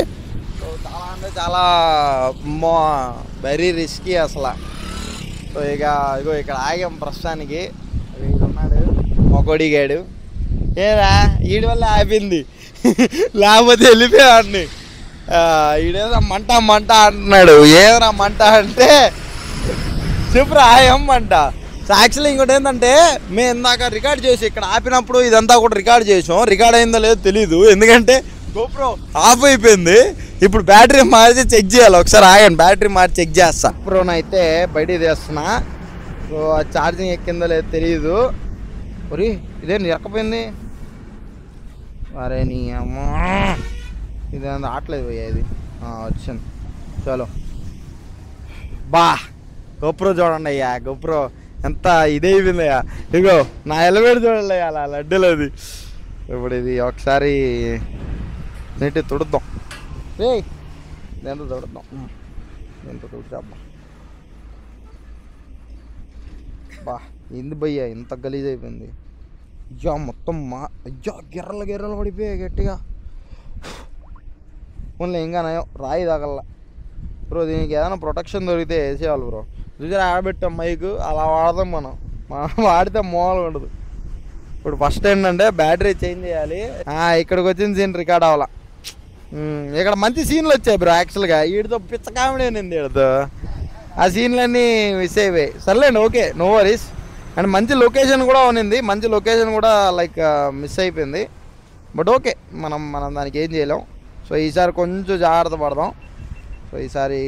Speaker 2: సో చాలా అంటే చాలా వెరీ రిస్కీ అసలు. సో ఇగో ఇక్కడ ఆగాం ప్రస్తుతానికి. ఉన్నాడు మొగోడిగాడు, ఏరా వీడి వల్ల ఆపింది, లేకపోతే వెళ్ళిపోయాడిని. ఈడేదో మంట అంటున్నాడు. ఏదైనా మంట అంటే చెప్పురా ఏం మంట. సో యాక్చువల్లీ ఇంకోటి ఏంటంటే, మేము ఇందాక రికార్డ్ చేసి ఇక్కడ ఆపినప్పుడు ఇదంతా కూడా రికార్డ్ చేసాం. రికార్డ్ అయిందో లేదో తెలీదు, ఎందుకంటే గోప్రో ఆఫ్ అయిపోయింది. ఇప్పుడు బ్యాటరీ మార్చి చెక్ చేయాలి. ఒకసారి ఆగండి, బ్యాటరీ మార్చి చెక్ చేస్తా. గోప్రోనైతే బయటికి తీస్తున్నా. సో ఆ ఛార్జింగ్ ఎక్కిందో లేదో తెలియదు. ఒరి ఇదేంటి ఎక్కపోయింది, అరే నీ అమ్మా, ఇది ఆటలేదు పోయా, ఇది వచ్చింది. చలో బా, గోప్రో చూడండి అయ్యా, గోప్రో ఎంత ఇదైపోయింది అయ్యా. ఇగో నా ఎలివేటర్ చూడండి అయ్యా, అలా లడ్డూలది. ఇప్పుడు ఇది ఒకసారి నీటి తుడుద్దాం. దీంతో తుడుద్దాం, దీంతో తుడిచేద్దాం. బా ఏంది భయ్యా ఇంత గలీజ్ అయిపోయింది. అయ్యా మొత్తం అయ్యా గిర్రలు పడిపోయాయి గట్టిగా. ఓన్లీ ఇంకా నయం రాయి తగల్లా బ్రో. దీనికి ఏదైనా ప్రొటెక్షన్ దొరికితే వేసేయాలి బ్రో. చూసారా ఆడబెట్టాం మైకు, అలా వాడదాం మనం వాడితే మూలగా ఉండదు. ఇప్పుడు ఫస్ట్ ఏంటంటే బ్యాటరీ చేంజ్ చేయాలి. ఇక్కడికి వచ్చిన సీన్ రికార్డ్ అవ్వాల. ఇక్కడ మంచి సీన్లు వచ్చాయి బ్రో. యాక్చువల్గా వీడితో పిచ్చ కామెడీ అనింది, వీడితో ఆ సీన్లన్నీ మిస్ అయిపోయాయి. సర్లేండి, ఓకే, నో వరీస్. అండ్ మంచి లొకేషన్ కూడా ఉన్నింది, మంచి లొకేషన్ కూడా లైక్ మిస్ అయిపోయింది. బట్ ఓకే, మనం దానికి ఏం చేయలేం. సో ఈసారి కొంచెం జాగ్రత్త పడదాం. సో ఈసారి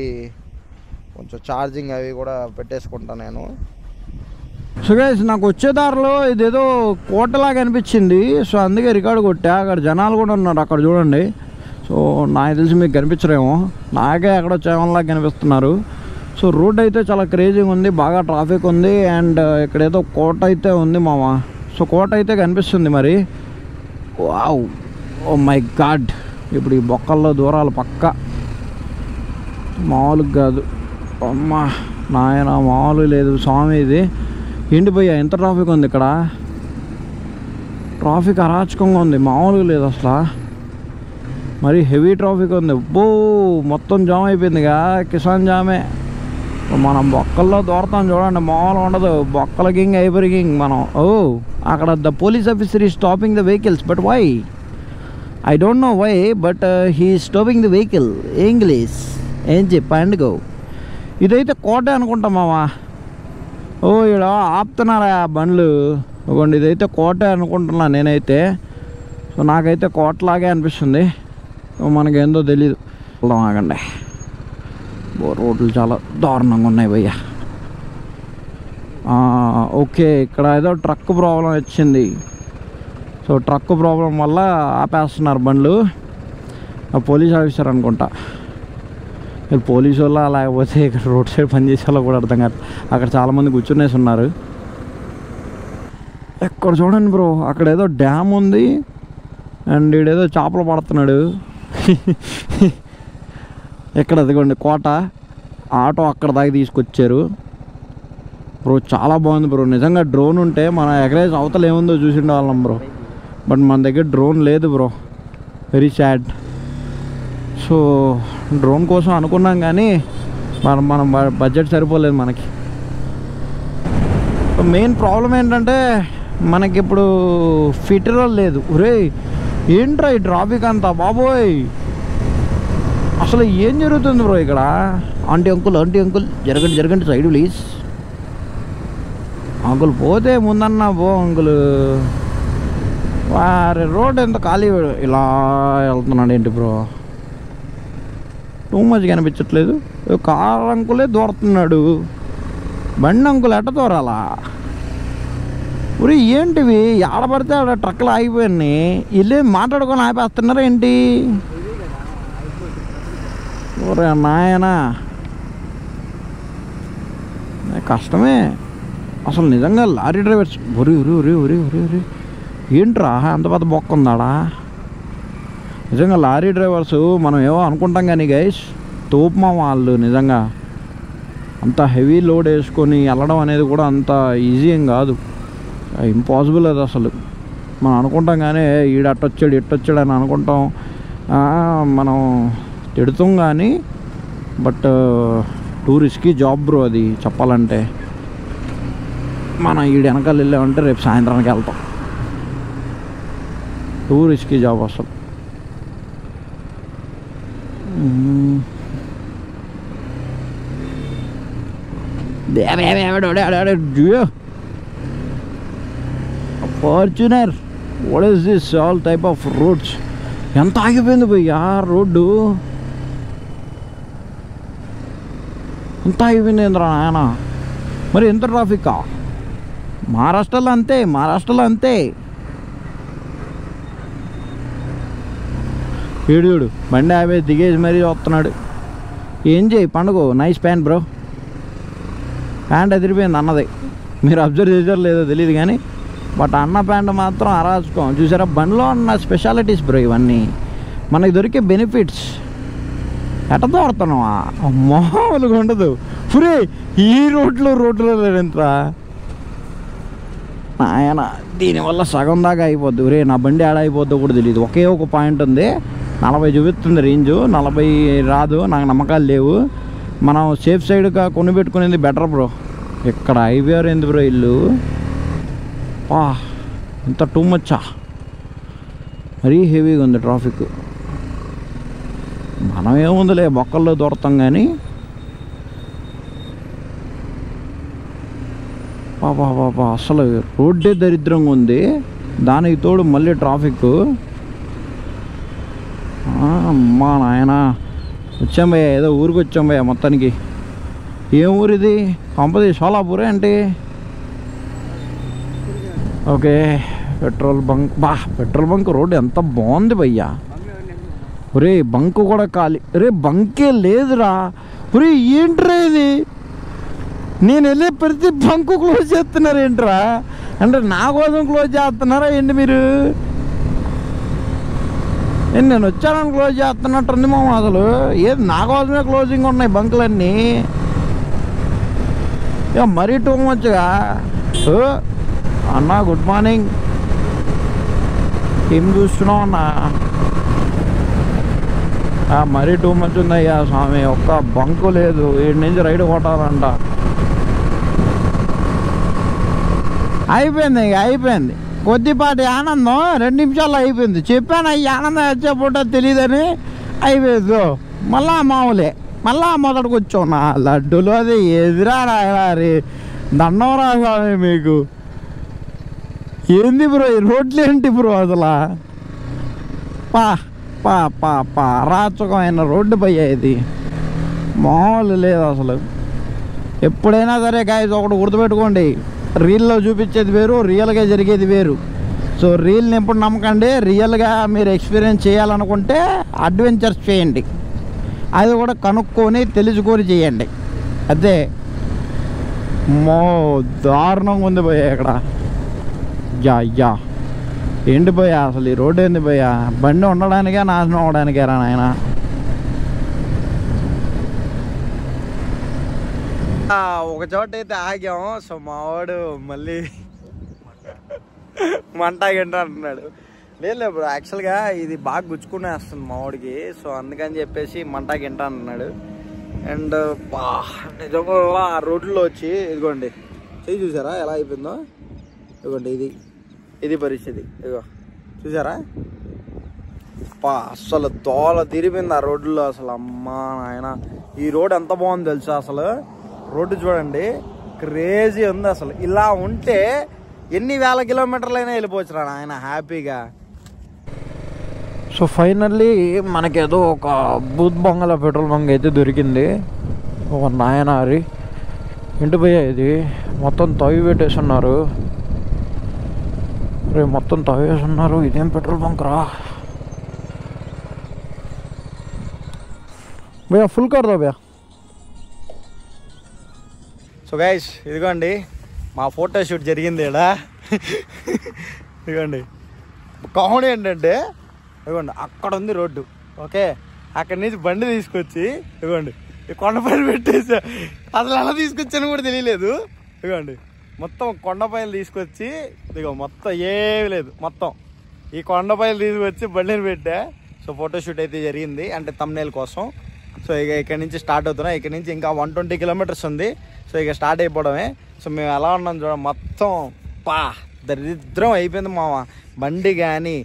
Speaker 2: కొంచెం ఛార్జింగ్ అవి కూడా పెట్టేసుకుంటాను నేను. సో గైస్, నాకు వచ్చే దారిలో ఇదేదో కోటలాగా అనిపించింది. సో అందుకే రికార్డు కొట్టా. అక్కడ జనాలు కూడా ఉన్నారు, అక్కడ చూడండి. సో నాకు తెలిసి మీకు కనిపించరేమో, నాకే అక్కడ వచ్చేలాగా కనిపిస్తున్నారు. సో రోడ్ అయితే చాలా క్రేజీగా ఉంది, బాగా ట్రాఫిక్ ఉంది. అండ్ ఇక్కడ ఏదో కోట అయితే ఉంది మామ. సో కోట అయితే కనిపిస్తుంది మరి. Wow, oh my god. ఇప్పుడు ఈ బొక్కల్లో దూరాలు పక్క మామూలుగా కాదు. అమ్మా నాయన మామూలు లేదు స్వామి. ఇది ఎండిపోయా, ఎంత ట్రాఫిక్ ఉంది ఇక్కడ. ట్రాఫిక్ అరాచకంగా ఉంది, మామూలుగా లేదు అసలు. మరి హెవీ ట్రాఫిక్ ఉంది. అబ్బో మొత్తం జామ్ అయిపోయిందిగా, కిసాన్ జామే. మనం బొక్కల్లో దూరతాం చూడండి, మామూలు ఉండదు. బొక్కల కింగ్ ఐబరి కింగ్ మనం. అక్కడ the police officer is stopping the vehicles, but why I don't know why, but he is stopping the vehicle. English ఏం చెప్పండి. ఇదైతే కోట అనుకుంటా మామా. ఇక్కడ ఆపుతున్నారా బండ్లు. ఇవ్వండి, ఇదైతే కోట అనుకుంటున్నా నేనైతే. సో నాకైతే కోటలాగే అనిపిస్తుంది, మనకేందో తెలీదు. ఆగండి, రోడ్లు చాలా దారుణంగా ఉన్నాయి భయ్యా. ఓకే, ఇక్కడ ఏదో ట్రక్ ప్రాబ్లం వచ్చింది. సో ట్రక్ ప్రాబ్లం వల్ల ఆపేస్తున్నారు బండ్లు. పోలీస్ ఆఫీసర్ అనుకుంటా. పోలీసు వల్ల లేకపోతే ఇక్కడ రోడ్ సైడ్ పనిచేసే వాళ్ళకి కూడా అర్థం కాదు. అక్కడ చాలామంది కూర్చునేసి ఉన్నారు. ఎక్కడ చూడండి బ్రో, అక్కడ ఏదో డ్యామ్ ఉంది అండ్ ఈడేదో చేపలు పడుతున్నాడు. ఎక్కడ అదిగోండి కోట. ఆటో అక్కడ దాకా తీసుకొచ్చారు బ్రో. చాలా బాగుంది బ్రో నిజంగా. డ్రోన్ ఉంటే మన ఎగరేజ్ అవతల ఏముందో చూసిండే వాళ్ళం బ్రో. బట్ మన దగ్గర డ్రోన్ లేదు bro, very sad. So drone కోసం అనుకున్నాం కానీ మనం బడ్జెట్ సరిపోలేదు మనకి. మెయిన్ ప్రాబ్లం ఏంటంటే మనకి ఇప్పుడు ఫిటరల్ లేదు. ఒరే ఏంట్రా ఈ ట్రాఫిక్ అంతా బాబోయ్, అసలు ఏం జరుగుతుంది బ్రో ఇక్కడ? ఆంటీ అంకుల్ జరగండి సైడ్ ప్లీజ్. అంకుల్ పోతే ముందన్నా పో అంకుల్. వారి రోడ్ ఎంత ఖాళీ, ఇలా వెళ్తున్నాడు ఏంటి బ్రో? టూ మచ్ కనిపించట్లేదు. కార్ అంకులే దూరుతున్నాడు, బండి అంకుల్ ఎట్ట దూరాలా? ఊరి ఏంటివి ఆడపడితే ఆడ ట్రక్లు ఆగిపోయినాయి, ఇల్లు మాట్లాడుకొని ఆపేస్తున్నారా ఏంటి? ఊరే నాయనా కష్టమే అసలు నిజంగా. లారీ డ్రైవర్స్ ఒరి ఏంట్రా అంత పెద్ద బొక్క ఉందాడా? నిజంగా లారీ డ్రైవర్స్ మనం ఏమో అనుకుంటాం కానీ గైస్, తోపుమా వాళ్ళు నిజంగా. అంత హెవీ లోడ్ వేసుకొని వెళ్ళడం అనేది కూడా అంత ఈజీ ఏం కాదు, ఇంపాసిబుల్ అది అసలు. మనం అనుకుంటాం కానీ ఈడు ఇట్టొచ్చాడు అని అనుకుంటాం, మనం తిడుతాం కానీ. But two risky job bro అది చెప్పాలంటే. మనం ఈడు వెనకాల వెళ్ళామంటే రేపు సాయంత్రానికి వెళ్తాం. టూ రిస్కీ జాబ్ అసలు. Fortuner, what is this all type of roads? ఎంత ఆగిపోయింది భయ్యా రోడ్డు, ఎంత ఆగిపోయింది ఏంద్రా నాయన? మరి ఎంత ట్రాఫికా? మహారాష్ట్రలో అంతే. వీడు బండి ఆపే దిగేసి మరీ వస్తున్నాడు. ఏం చేయి పండుగ? నైస్ ప్యాంట్ బ్రో, ప్యాంట్ ఎదిరిపోయింది అన్నది. మీరు అబ్జర్వ్ చేశారో లేదో తెలియదు కానీ, బట్ అన్న ప్యాంట్ మాత్రం అరాచుకోం. చూసారా బండిలో ఉన్న స్పెషాలిటీస్ బ్రో ఇవన్నీ, మనకి దొరికే బెనిఫిట్స్. ఎట్ట దోడుతున్నావా? మామూలుగా ఉండదు. ఫ్రీ ఈ రోడ్లో లేదంతా ఆయన. దీనివల్ల సగం దాకా అయిపోద్ది. ఒరే నా బండి ఆడ అయిపోద్దో కూడా తెలియదు. ఒకే ఒక పాయింట్ ఉంది, 40 చూపిస్తుంది రేంజు, 40 రాదు. నాకు నమ్మకాలు లేవు. మనం సేఫ్ సైడ్గా కొనిపెట్టుకునేది బెటర్ బ్రో. ఇక్కడ అయిపోయారు ఏంది బ్రో ఇల్లు? ఇంత టూ మచ్చా, మరీ హెవీగా ఉంది ట్రాఫిక్. మనం ఏముందిలే బొక్కల్లో దూరతాం కానీ, పాపా అసలు రోడ్డే దరిద్రంగా ఉంది. దానికి తోడు మళ్ళీ ట్రాఫిక్. అమ్మా నాయన వచ్చాం భయ్యా, ఏదో ఊరికి వచ్చాం భయ్యా మొత్తానికి. ఏం ఊరు ఇది? కంపది సోలాపూరే అంటే. ఓకే పెట్రోల్ బంక్ రోడ్డు ఎంత బాగుంది భయ్యా. ఒరే బంక్ కూడా ఖాళీ. ఒరే బంకే లేదురా. ఒరే ఏంట్రా ఇది? నేను వెళ్ళే ప్రతి బంకు క్లోజ్ చేస్తున్నారు ఏంట్రా? అంటే నా కోసం క్లోజ్ చేస్తున్నారా ఏంటి మీరు? నేను వచ్చానని క్లోజ్ చేస్తున్నట్టుంది మామ. అసలు ఏది నా కోసమే క్లోజింగ్ ఉన్నాయి బంకులన్నీ. ఇక మరీ టూ మచ్గా. అన్నా గుడ్ మార్నింగ్, ఏం చూస్తున్నావు అన్నా? మరీ టూ మచ్ ఉందయ్యా స్వామి, ఒక్క బంకు లేదు. 7 నుంచి రైడ్ కొట్టాలంట. అయిపోయింది కొద్దిపాటి ఆనందం 2 నిమిషాల్లో అయిపోయింది. చెప్పాను ఈ ఆనందం వచ్చేపూట తెలియదని. అయిపోయింది మళ్ళా మామూలే, మళ్ళా మొదటికి వచ్చావు. నా లడ్డులో అది ఎదురా రాయాలి. దండం రా స్వామి మీకు. ఏంది బ్రో ఈ రోడ్లు ఏంటి బ్రో అసలు? అరాచకమైన రోడ్డు పయ్యా ఇది, మామూలు లేదు అసలు. ఎప్పుడైనా సరే గాయస్ ఒకటి గుర్తుపెట్టుకోండి, రీల్లో చూపించేది వేరు, రియల్గా జరిగేది వేరు. సో రీల్ని ఎప్పుడు నమ్మకండి. రియల్గా మీరు ఎక్స్పీరియన్స్ చేయాలనుకుంటే అడ్వెంచర్స్ చేయండి, అది కూడా కనుక్కొని తెలుసుకొని చేయండి. అదే దారుణంగా ఉంది పోయా ఇక్కడ. యా ఏంటి పోయా అసలు ఈ రోడ్డు ఏంది పోయా? బండి ఉండడానికే నాశనం అవ్వడానికే రా నాయన.
Speaker 1: ఒక చోట అయితే ఆగాము. సో మావాడు మళ్ళీ మంటాగంట అంటున్నాడు. లేదు బ్రో, యాక్చువల్గా ఇది బాగా గుచ్చుకునే వస్తుంది మావాడికి. సో అందుకని చెప్పేసి మంటాగంట అంటున్నాడు. అండ్ నిజంగా ఆ రోడ్లో వచ్చి ఇదిగోండి చెయ్యి చూసారా ఎలా అయిపోయిందో? ఇదిగోండి ఇది పరిస్థితి. ఇదిగో చూసారా? అసలు దోల తిరిగిపోయింది ఆ రోడ్లో అసలు. అమ్మా నాయన, ఈ రోడ్ ఎంత బాగుంది తెలుసా అసలు. రోడ్డు చూడండి, క్రేజీ ఉంది అసలు. ఇలా ఉంటే ఎన్ని వేల కిలోమీటర్లైనా వెళ్ళిపోవచ్చు రా నాయన హ్యాపీగా.
Speaker 2: సో ఫైనల్లీ మనకేదో ఒక బూత్ బంగళ పెట్రోల్ బంక్ అయితే దొరికింది. ఒక నాయనారి ఇంటి పోయా. ఇది మొత్తం తవ్వి పెట్టేస్తున్నారు. రే మొత్తం తవ్వేస్తున్నారు. ఇదేం పెట్రోల్ బంక్ రా భయ్యా, ఫుల్ కర్ దో భయ్యా.
Speaker 1: సో గైస్ ఇదిగోండి మా ఫోటో షూట్ జరిగింది ఇక్కడ. ఇదిగోండి కామెడీ ఏంటంటే, ఇదిగోండి అక్కడ ఉంది రోడ్డు. ఓకే, అక్కడి నుంచి బండి తీసుకొచ్చి ఇదిగోండి ఈ కొండపైన పెట్టేసా. అసలు ఎలా తీసుకొచ్చాను కూడా తెలియలేదు. ఇదిగోండి మొత్తం కొండపైన తీసుకొచ్చి, ఇదిగో మొత్తం ఏమి లేదు, మొత్తం ఈ కొండపైన తీసుకొచ్చి బండిని పెట్టా. సో ఫోటోషూట్ అయితే జరిగింది, అంటే థంబ్నెయిల్ కోసం. సో ఇక ఇక్కడ నుంచి స్టార్ట్ అవుతున్నాం. ఇక్కడ నుంచి ఇంకా 120 కిలోమీటర్స్ ఉంది. సో ఇక స్టార్ట్ అయిపోవడమే. సో మేము ఎలా ఉన్నాం చూడ, మొత్తం దరిద్రం అయిపోయింది మా బండి. కానీ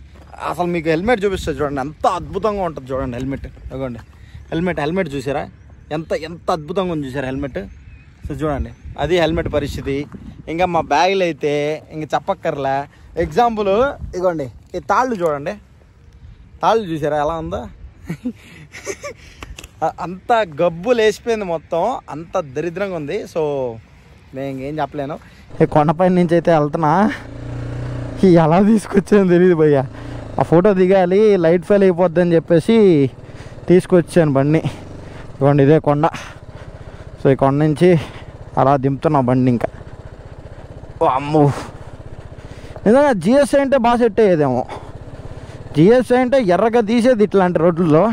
Speaker 1: అసలు మీకు హెల్మెట్ చూపిస్తుంది చూడండి, ఎంత అద్భుతంగా ఉంటుంది చూడండి హెల్మెట్. ఇదిగోండి హెల్మెట్ చూసారా ఎంత అద్భుతంగా ఉంది చూసారా హెల్మెట్. సో చూడండి అది హెల్మెట్ పరిస్థితి. ఇంకా మా బ్యాగులు అయితే ఇంక చెప్పక్కర్లే. ఎగ్జాంపుల్ ఇదిగోండి ఈ తాళ్ళు చూడండి, తాళ్ళు చూసారా ఎలా ఉందో. అంత గబ్బు లేచిపోయింది మొత్తం, అంత దరిద్రంగా ఉంది. సో నేను ఇంకేం చెప్పలేను.
Speaker 2: ఈ కొండపైన నుంచి అయితే వెళ్తున్నా. ఎలా తీసుకొచ్చాను తెలియదు భయ్యా. ఆ ఫోటో దిగాలి, లైట్ ఫెయిల్ అయిపోద్ది అని చెప్పేసి తీసుకొచ్చాను బండి. ఇవ్వండి ఇదే కొండ. సో ఈ కొండ నుంచి అలా దింపుతున్నా బండి. ఇంకా అమ్మో, నిజంగా జిఎస్ఐ అంటే బాగా సెట్ అయ్యేదేమో. జిఎస్ఐ అంటే ఎర్రగా తీసేది ఇట్లాంటి రోడ్లలో,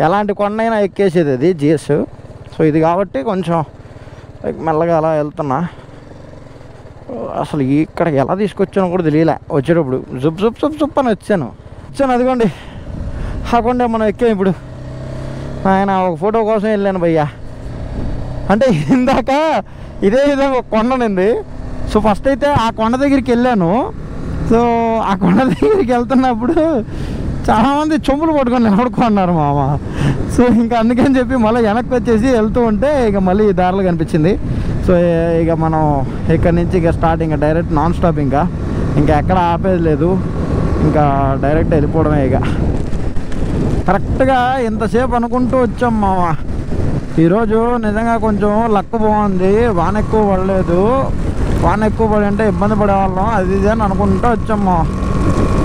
Speaker 2: ఎలాంటి కొండైనా ఎక్కేసేది అది జిఎస్. సో ఇది కాబట్టి కొంచెం మెల్లగా అలా వెళ్తున్నా. అసలు ఇక్కడ ఎలా తీసుకొచ్చానో కూడా తెలియలే. వచ్చేటప్పుడు జుప్ అని వచ్చాను. అదిగోండి ఆ కొండ మనం ఎక్కాం ఇప్పుడు. ఆయన ఒక ఫోటో కోసం వెళ్ళాను భయ్యా. అంటే ఇందాక ఇదే విధంగా ఒక కొండ ఉంది. సో ఫస్ట్ అయితే ఆ కొండ దగ్గరికి వెళ్ళాను. సో ఆ కొండ దగ్గరికి వెళ్తున్నప్పుడు చాలామంది చెంబులు పట్టుకొని నిలబడుకున్నారు మామ. సో ఇంకా అందుకని చెప్పి మళ్ళీ వెనక్కి వచ్చేసి వెళ్తూ ఉంటే ఇక మళ్ళీ దారిలో కనిపించింది. సో ఇక మనం ఇక్కడ నుంచి ఇక స్టార్ట్, ఇంకా డైరెక్ట్ నాన్ స్టాప్. ఇంకా ఎక్కడ ఆపేది లేదు, ఇంకా డైరెక్ట్ వెళ్ళిపోవడమే. ఇక కరెక్ట్గా ఇంతసేపు అనుకుంటూ వచ్చాం మామ. ఈరోజు నిజంగా కొంచెం లక్ బాగుంది. వాన ఎక్కువ పడలేదు. వాన ఎక్కువ పడి అంటే ఇబ్బంది పడేవాళ్ళం, అది ఇది అని అనుకుంటూ వచ్చాము.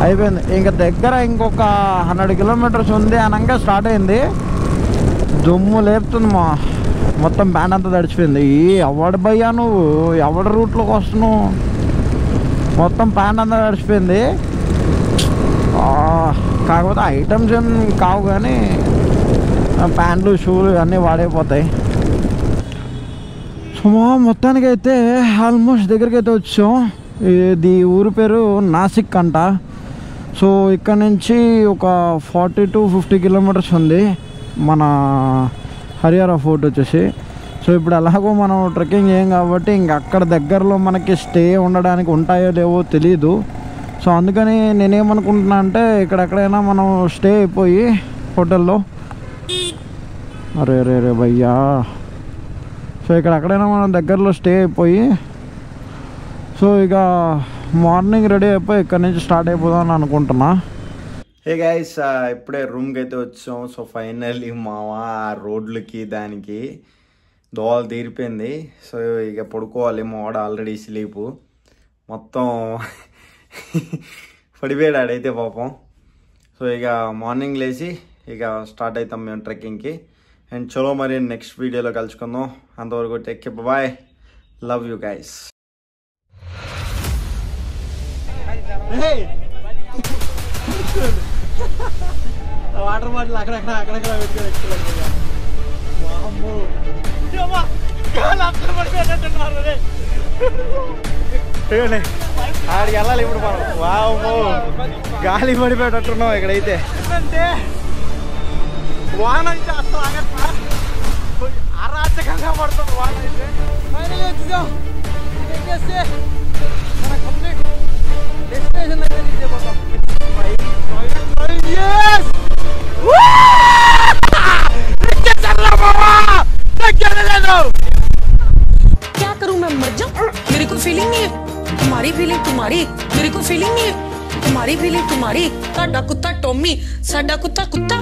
Speaker 2: అయిపోయింది ఇంకా దగ్గర ఇంకొక 100 కిలోమీటర్స్ ఉంది అనగా స్టార్ట్ అయింది. దుమ్ము లేపుతుంది మొత్తం బ్యాండ్ అంతా తడిచిపోయింది. ఎవడు భయ్యా నువ్వు, ఎవడి రూట్లోకి వస్తున్నావు? మొత్తం ప్యాంట్ అంతా తడిచిపోయింది. కాకపోతే ఐటమ్స్ ఏం కావు కానీ ప్యాంట్లు షూలు అన్నీ వాడైపోతాయి. సో మొత్తానికైతే ఆల్మోస్ట్ దగ్గరికి అయితే వచ్చాం. ఇది ఊరు పేరు నాసిక్ అంట. సో ఇక్కడ నుంచి ఒక 40 to 50 కిలోమీటర్స్ ఉంది మన హరియారా ఫోర్ట్ వచ్చేసి. సో ఇప్పుడు ఎలాగో మనం ట్రెక్కింగ్ చేయం కాబట్టి ఇంక అక్కడ దగ్గరలో మనకి స్టే ఉండడానికి ఉంటాయో లేవో తెలీదు. సో అందుకని నేనేమనుకుంటున్నా అంటే ఇక్కడెక్కడైనా మనం స్టే అయిపోయి హోటల్లో, అరే భయ్యా, సో ఇక్కడ ఎక్కడైనా మనం దగ్గరలో స్టే అయిపోయి, సో ఇక మార్నింగ్ రెడీ అయిపోయి ఇక్కడ నుంచి స్టార్ట్ అయిపోదాం అని అనుకుంటున్నా.
Speaker 1: హే గైస్, ఇప్పుడే రూమ్కి అయితే వచ్చాం. సో ఫైనల్లీ మావా ఆ రోడ్లకి దానికి దోవలు తీరిపోయింది. సో ఇక పడుకోవాలి. మా వాడు ఆల్రెడీ స్లీపు మొత్తం పడిపోయాడు ఆడైతే పాపం. సో ఇక మార్నింగ్ లేచి ఇక స్టార్ట్ అవుతాం మేము ట్రెక్కింగ్కి. అండ్ చలో మరి నెక్స్ట్ వీడియోలో కలుసుకుందాం. అంతవరకు take care, bye, love you guys.
Speaker 2: Water bottle అక్కడక్కడ
Speaker 1: ఆడికి వెళ్ళాలి ఇప్పుడు మనం. వామ్మో, గాలి పడిపోయేటట్టున్నాం ఇక్కడైతే.
Speaker 2: వాన అయితే అసలు అరాచకంగా పడుతుంది వాన అయితే. ఎక్కేస్తే మన కంప్లీట్ డెస్టినేషన్ అయితే రీచ్ అయిపోతాం.
Speaker 3: क्या करूं मैं मर जाऊं? मेरे को फीलिंग नहीं है, तुम्हारी फीलिंग तुम्हारी, मेरे को फीलिंग नहीं है, तुम्हारी फीलिंग तुम्हारी. साडा कुत्ता टॉमी, साडा कुत्ता कुत्ता.